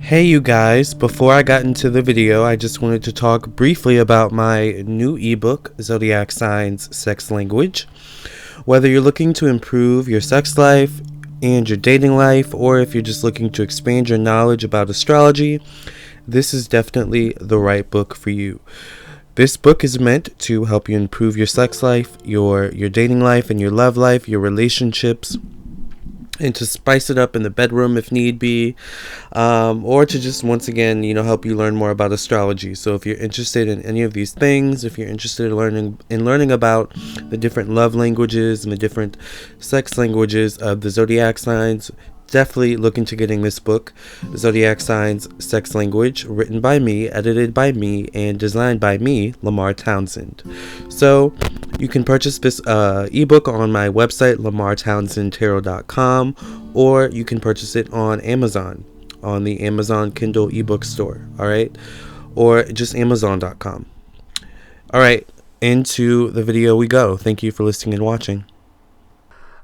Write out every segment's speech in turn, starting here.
Hey you guys, before I got into the video, I just wanted to talk briefly about my new ebook, Zodiac Signs Sex Language. Whether you're looking to improve your sex life and your dating life, or if you're just looking to expand your knowledge about astrology, this is definitely the right book for you. This book is meant to help you improve your sex life, your dating life, and your love life, your relationships, and to spice it up in the bedroom if need be, or to just once again help you learn more about astrology. So if you're interested in any of these things, if you're interested in learning about the different love languages and the different sex languages of the zodiac signs, definitely look into getting this book, Zodiac Signs Sex Language, written by me, edited by me, and designed by me, Lamarr Townsend. So you can purchase this ebook on my website, lamarrtownsendtarot.com, or you can purchase it on Amazon, on the Amazon Kindle ebook store, all right? Or just amazon.com. All right, into the video we go. Thank you for listening and watching.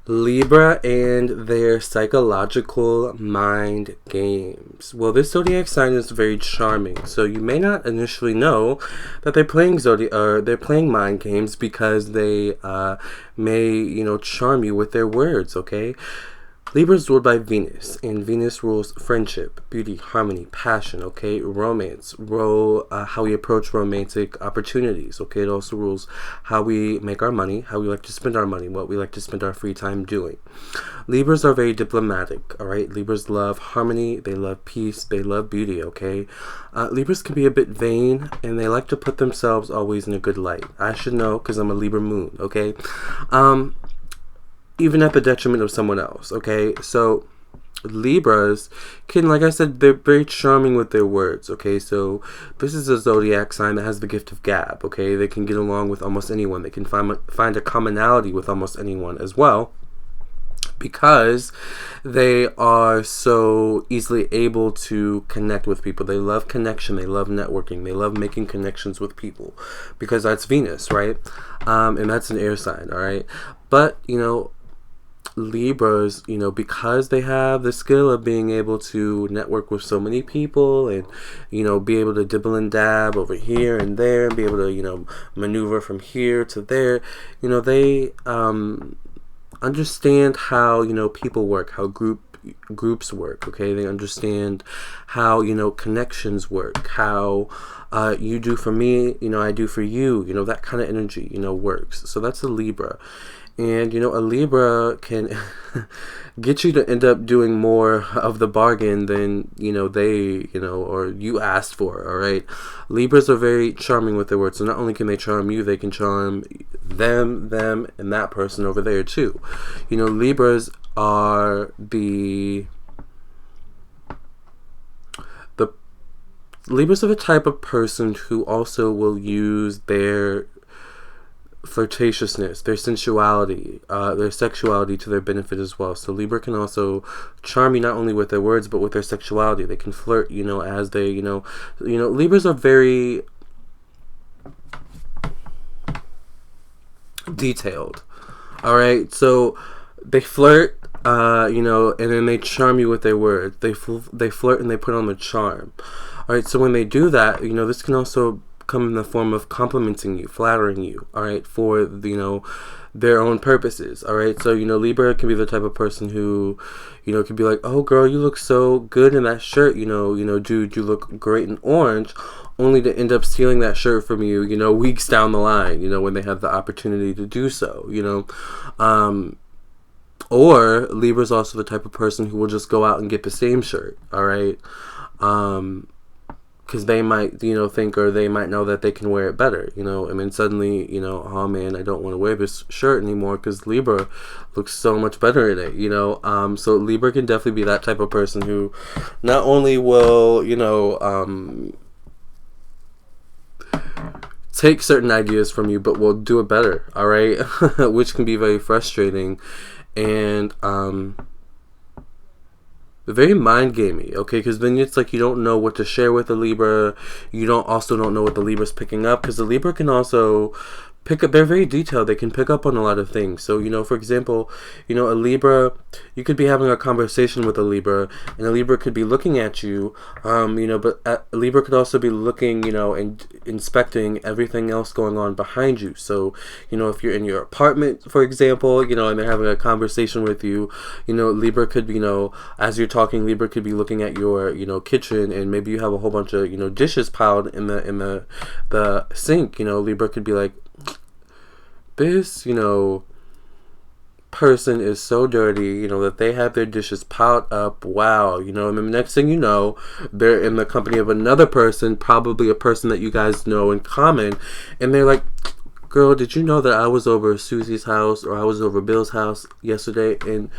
Libra and their psychological mind games. Well, this zodiac sign is very charming, so you may not initially know that they're playing mind games because they may charm you with their words. Okay, Libra is ruled by Venus, and Venus rules friendship, beauty, harmony, passion, okay, romance, how we approach romantic opportunities, okay. It also rules how we make our money, how we like to spend our money, what we like to spend our free time doing. Libras are very diplomatic, all right. Libras love harmony, they love peace, they love beauty, okay. Libras can be a bit vain, and they like to put themselves always in a good light. I should know because I'm a Libra moon, okay. Even at the detriment of someone else, okay? So Libras can, like I said, they're very charming with their words, okay? So this is a zodiac sign that has the gift of gab, okay? They can get along with almost anyone. They can find a commonality with almost anyone as well, because they are so easily able to connect with people. They love connection. They love networking. They love making connections with people, because that's Venus, right? And that's an air sign, all right? But, Libras, because they have the skill of being able to network with so many people and, be able to dibble and dab over here and there and be able to, maneuver from here to there, they understand how, people work, how groups work, okay? They understand how, connections work, how you do for me, I do for you, that kind of energy, works. So that's a Libra. And, a Libra can get you to end up doing more of the bargain than, they, or you asked for, all right? Libras are very charming with their words. So not only can they charm you, they can charm them, and that person over there too. Libras are Libras are the type of person who also will use their flirtatiousness, their sensuality, their sexuality to their benefit as well. So Libra can also charm you not only with their words but with their sexuality. They can flirt, as they, Libras are very detailed. All right, so they flirt, and then they charm you with their words. They flirt and they put on the charm. All right, so when they do that, this can also come in the form of complimenting you, flattering you, all right, for their own purposes, all right. So Libra can be the type of person who can be like, oh girl, you look so good in that shirt, dude, you look great in orange, only to end up stealing that shirt from you, weeks down the line, when they have the opportunity to do so, or Libra's also the type of person who will just go out and get the same shirt, all right, because they might, think, or they might know that they can wear it better, and then suddenly, oh man, I don't want to wear this shirt anymore because Libra looks so much better in it, so Libra can definitely be that type of person who not only will, take certain ideas from you, but will do it better, all right, which can be very frustrating, and, very mind gamey, okay, because then it's like you don't know what to share with the Libra. You also don't know what the Libra's picking up, because the Libra can also pick up, they're very detailed. They can pick up on a lot of things. So, for example, a Libra, you could be having a conversation with a Libra, and a Libra could be looking at you, but a Libra could also be looking, and inspecting everything else going on behind you. So, if you're in your apartment, for example, and they're having a conversation with you, Libra could be, as you're talking, Libra could be looking at your, kitchen, and maybe you have a whole bunch of, dishes piled in the sink. Libra could be like, this, person is so dirty, that they have their dishes piled up. Wow. And then the next thing you know, they're in the company of another person, probably a person that you guys know in common, and they're like, girl, did you know that I was over Susie's house, or I was over Bill's house yesterday, and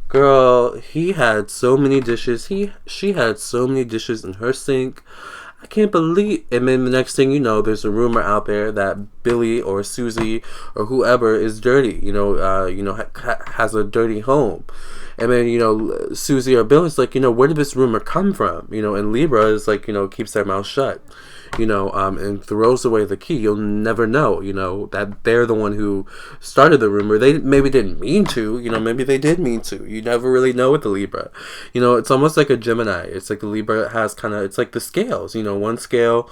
girl, he had so many dishes, she had so many dishes in her sink. I can't believe. And then the next thing you know, there's a rumor out there that Billy or Susie or whoever is dirty, has a dirty home. And then, Susie or Bill is like, where did this rumor come from? And Libra is like, keeps their mouth shut, and throws away the key. You'll never know, that they're the one who started the rumor. They maybe didn't mean to, maybe they did mean to. You never really know with the Libra. It's almost like a Gemini. It's like the Libra has it's like the scales, one scale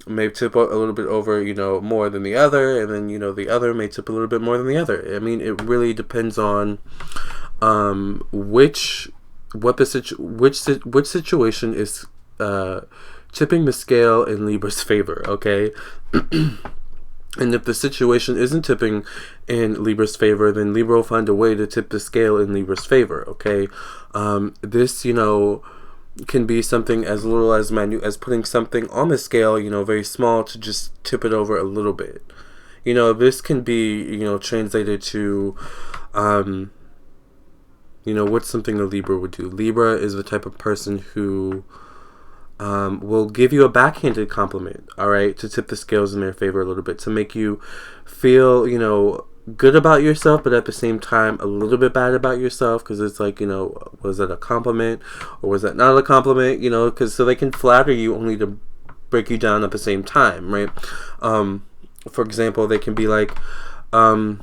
may tip a little bit over, more than the other, and then, the other may tip a little bit more than the other. I mean, it really depends on which situation is tipping the scale in Libra's favor, okay? And if the situation isn't tipping in Libra's favor, then Libra will find a way to tip the scale in Libra's favor, okay? This, can be something as little as minute as putting something on the scale, very small, to just tip it over a little bit. This can be, translated to, what's something a Libra would do. Libra is the type of person who will give you a backhanded compliment, all right, to tip the scales in their favor a little bit, to make you feel, good about yourself, but at the same time a little bit bad about yourself, because it's like, was that a compliment or was that not a compliment, because so they can flatter you only to break you down at the same time, right? For example, they can be like, and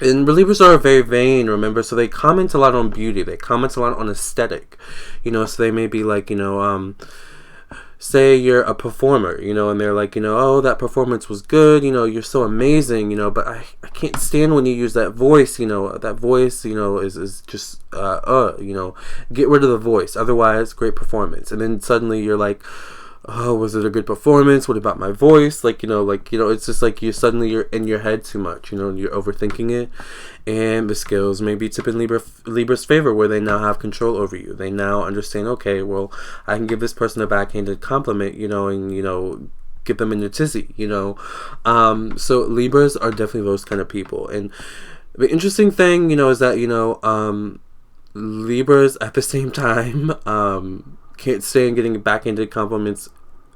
Libras are very vain, remember, so they comment a lot on beauty, they comment a lot on aesthetic, so they may be like, say you're a performer, and they're like, oh, that performance was good, you're so amazing, but I can't stand when you use that voice, that voice, is just, get rid of the voice, otherwise, great performance. And then suddenly you're like, oh, was it a good performance? What about my voice? It's just like you're in your head too much, you're overthinking it. And the scales may be tipping Libra's favor, where they now have control over you. They now understand, okay, well, I can give this person a backhanded compliment, and, get them in a tizzy, So Libras are definitely those kind of people. And the interesting thing, is that, Libras at the same time, can't stand getting backhanded compliments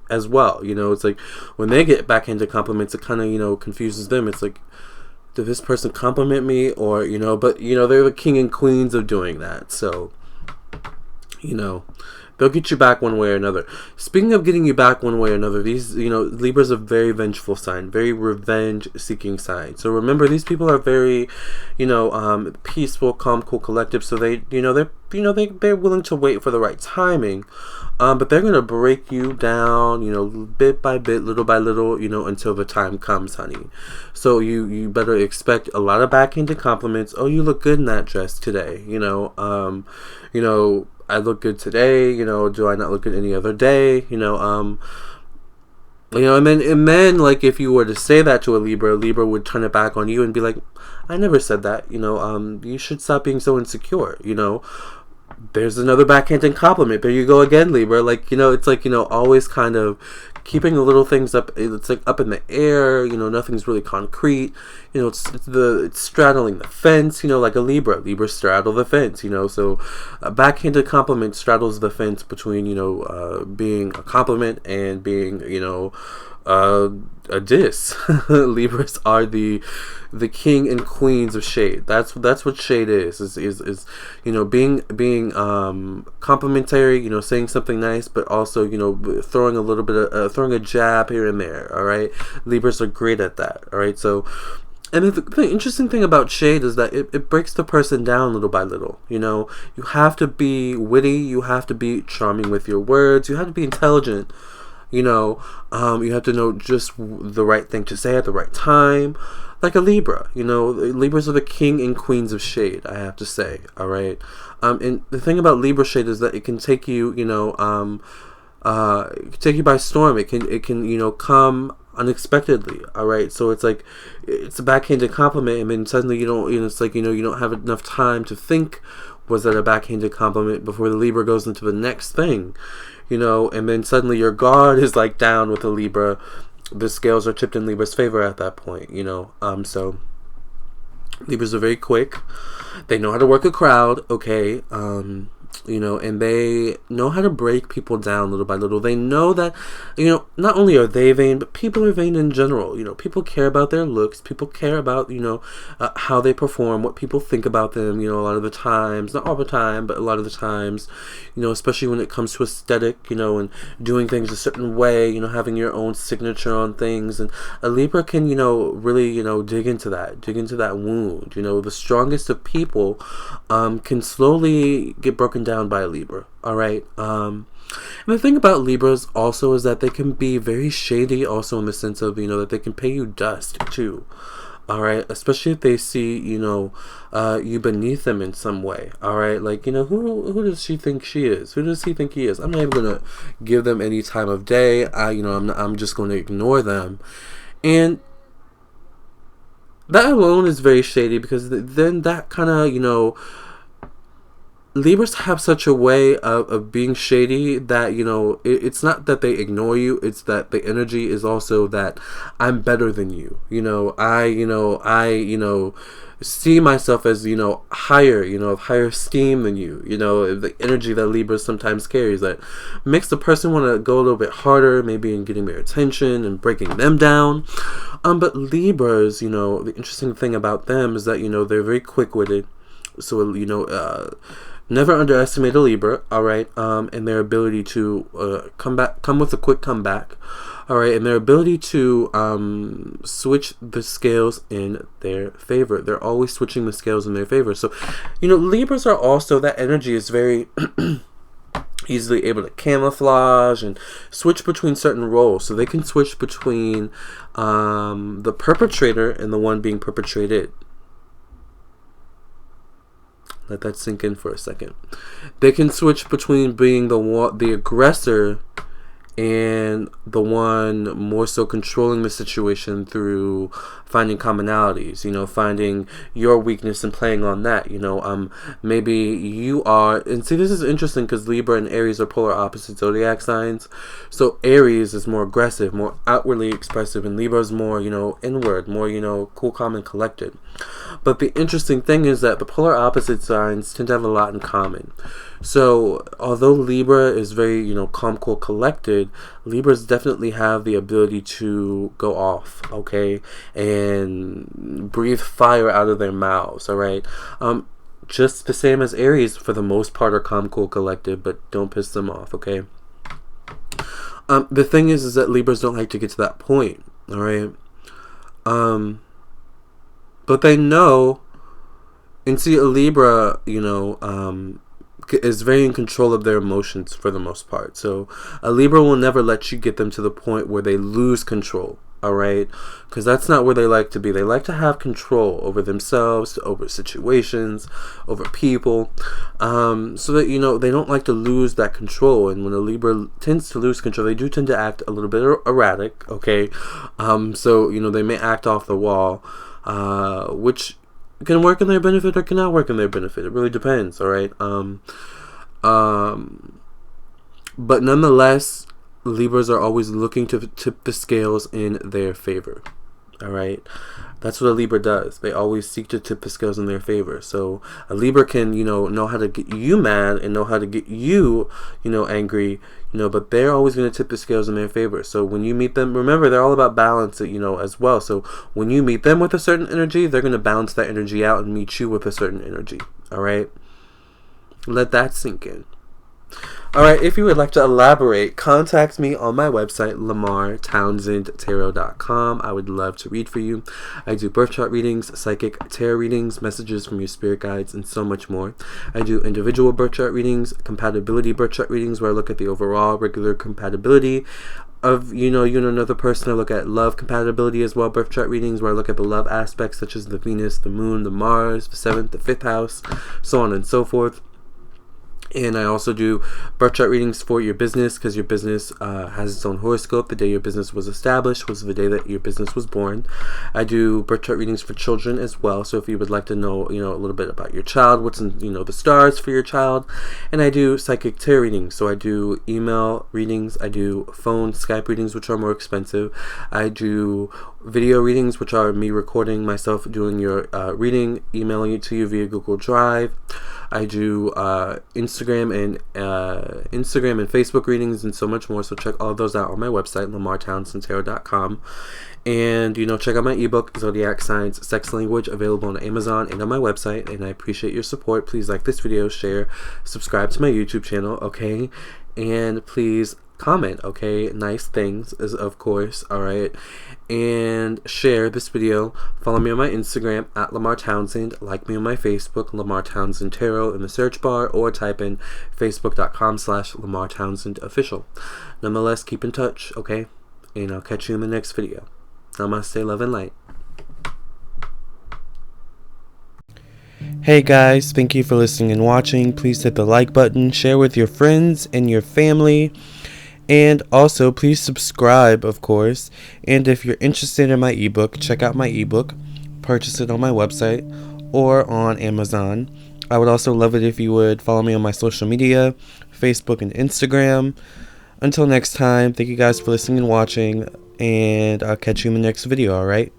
as well. It's like when they get backhanded compliments, it kind of, confuses them. It's like, did this person compliment me? Or, but, they're the king and queens of doing that. So, they'll get you back one way or another. Speaking of getting you back one way or another, these, Libra's a very vengeful sign, very revenge-seeking sign. So remember, these people are very, peaceful, calm, cool, collective. So they, they're willing to wait for the right timing. But they're gonna break you down, bit by bit, little by little, until the time comes, honey. So you better expect a lot of backhanded compliments. Oh, you look good in that dress today. I look good today, do I not look good any other day, and then, like, if you were to say that to a Libra would turn it back on you and be like, I never said that, you should stop being so insecure, there's another backhanded compliment. There you go again, Libra. Like, it's like, always kind of keeping the little things up. It's like up in the air, nothing's really concrete. It's straddling the fence, like a Libra. Libra straddle the fence, so a backhanded compliment straddles the fence between, being a compliment and being, a diss. Libras are the king and queens of shade. That's what shade is you know, being complimentary, you know, saying something nice, but also, you know, throwing a little bit of throwing a jab here and there. All right, Libras are great at that. All right, so. And the interesting thing about shade is that it breaks the person down little by little. You know, you have to be witty, you have to be charming with your words, you have to be intelligent. You know, you have to know just the right thing to say at the right time, like a Libra. You know, Libras are the king and queens of shade, I have to say. All right, and the thing about Libra shade is that it can take you, you know, it can take you by storm. It can, you know, come unexpectedly. All right, so it's like it's a backhanded compliment, and then suddenly you know, it's like, you know, you don't have enough time to think, was that a backhanded compliment, before the Libra goes into the next thing, you know, and then suddenly your guard is like down with the Libra. The scales are tipped in Libra's favor at that point, you know. So Libras are very quick. They know how to work a crowd, okay. You know, and they know how to break people down little by little. They know that, you know, not only are they vain, but people are vain in general. You know, people care about their looks. People care about, you know, how they perform, what people think about them, you know, a lot of the times, not all the time, but a lot of the times, you know, especially when it comes to aesthetic, you know, and doing things a certain way, you know, having your own signature on things. And a Libra can, you know, really, you know, dig into that wound. You know, the strongest of people can slowly get broken down by a Libra. All right. And the thing about Libras also is that they can be very shady, also in the sense of, you know, that they can pay you dust too. All right, especially if they see, you know, you beneath them in some way. All right, like, you know, who does she think she is? Who does he think he is? I'm not even gonna give them any time of day. I'm just going to ignore them, and that alone is very shady, because then that kind of, you know, Libras have such a way of being shady that, you know, it's not that they ignore you, it's that the energy is also that I'm better than you. You know, I see myself as, you know, higher, you know, of higher esteem than you. You know, the energy that Libra sometimes carries that makes the person want to go a little bit harder, maybe in getting their attention and breaking them down. But Libras, you know, the interesting thing about them is that, you know, they're very quick-witted. So, you know, never underestimate a Libra, all right, and their ability to come with a quick comeback, all right, and their ability to switch the scales in their favor. They're always switching the scales in their favor. So, you know, Libras are also, that energy is very easily able to camouflage and switch between certain roles. So they can switch between the perpetrator and the one being perpetrated. Let that sink in for a second. They can switch between being the aggressor and the one more so controlling the situation through finding commonalities, you know, finding your weakness and playing on that, you know. Maybe you are, and see, this is interesting because Libra and Aries are polar opposite zodiac signs. So Aries is more aggressive, more outwardly expressive, and Libra is more, you know, inward, more, you know, cool, calm, and collected. But the interesting thing is that the polar opposite signs tend to have a lot in common. So although Libra is very, you know, calm, cool, collected, Libras definitely have the ability to go off, okay, and breathe fire out of their mouths, all right. Just the same as Aries, for the most part, are calm, cool, collected, but don't piss them off, okay. The thing is that Libras don't like to get to that point, all right. But they know, and see, a Libra, you know, is very in control of their emotions for the most part. So a Libra will never let you get them to the point where they lose control, all right? Because that's not where they like to be. They like to have control over themselves, over situations, over people, so that, you know, they don't like to lose that control. And when a Libra tends to lose control, they do tend to act a little bit erratic, okay? So, you know, they may act off the wall, which can work in their benefit or cannot work in their benefit. It really depends, all right? But nonetheless, Libras are always looking to tip the scales in their favor, All right. That's what a Libra does. They always seek to tip the scales in their favor. So a Libra can, know how to get you mad and know how to get you, angry, but they're always going to tip the scales in their favor. So when you meet them, remember, they're all about balance, as well. So when you meet them with a certain energy, they're going to balance that energy out and meet you with a certain energy. All right. Let that sink in. Alright, if you would like to elaborate, contact me on my website, LamarrTownsendTarot.com. I would love to read for you. I do birth chart readings, psychic tarot readings, messages from your spirit guides, and so much more. I do individual birth chart readings, compatibility birth chart readings, where I look at the overall regular compatibility of you and another person. I look at love compatibility as well, birth chart readings, where I look at the love aspects such as the Venus, the Moon, the Mars, the 7th, the 5th house, so on and so forth. And I also do birth chart readings for your business, because your business has its own horoscope. The day your business was established was the day that your business was born. I do birth chart readings for children as well. So if you would like to know, a little bit about your child, what's in, the stars for your child. And I do psychic tarot readings. So I do email readings. I do phone, Skype readings, which are more expensive. I do video readings, which are me recording myself doing your reading, emailing it to you via Google Drive. I do Instagram and Facebook readings and so much more. So check all of those out on my website, LamarrTownsendTarot.com. And, check out my ebook, Zodiac Signs, Sex Language, available on Amazon and on my website. And I appreciate your support. Please like this video, share, subscribe to my YouTube channel, okay? And please comment, okay? Nice things, of course, all right? And share this video. Follow me on my Instagram at Lamarr Townsend. Like me on my Facebook, Lamarr Townsend Tarot, in the search bar, or type in facebook.com/Lamarr Townsend Official. Nonetheless, keep in touch, okay? And I'll catch you in the next video. Namaste, love, and light. Hey guys, thank you for listening and watching. Please hit the like button, share with your friends and your family. And also, please subscribe, of course. And if you're interested in my ebook, check out my ebook. Purchase it on my website or on Amazon. I would also love it if you would follow me on my social media, Facebook and Instagram. Until next time, thank you guys for listening and watching. And I'll catch you in the next video, alright?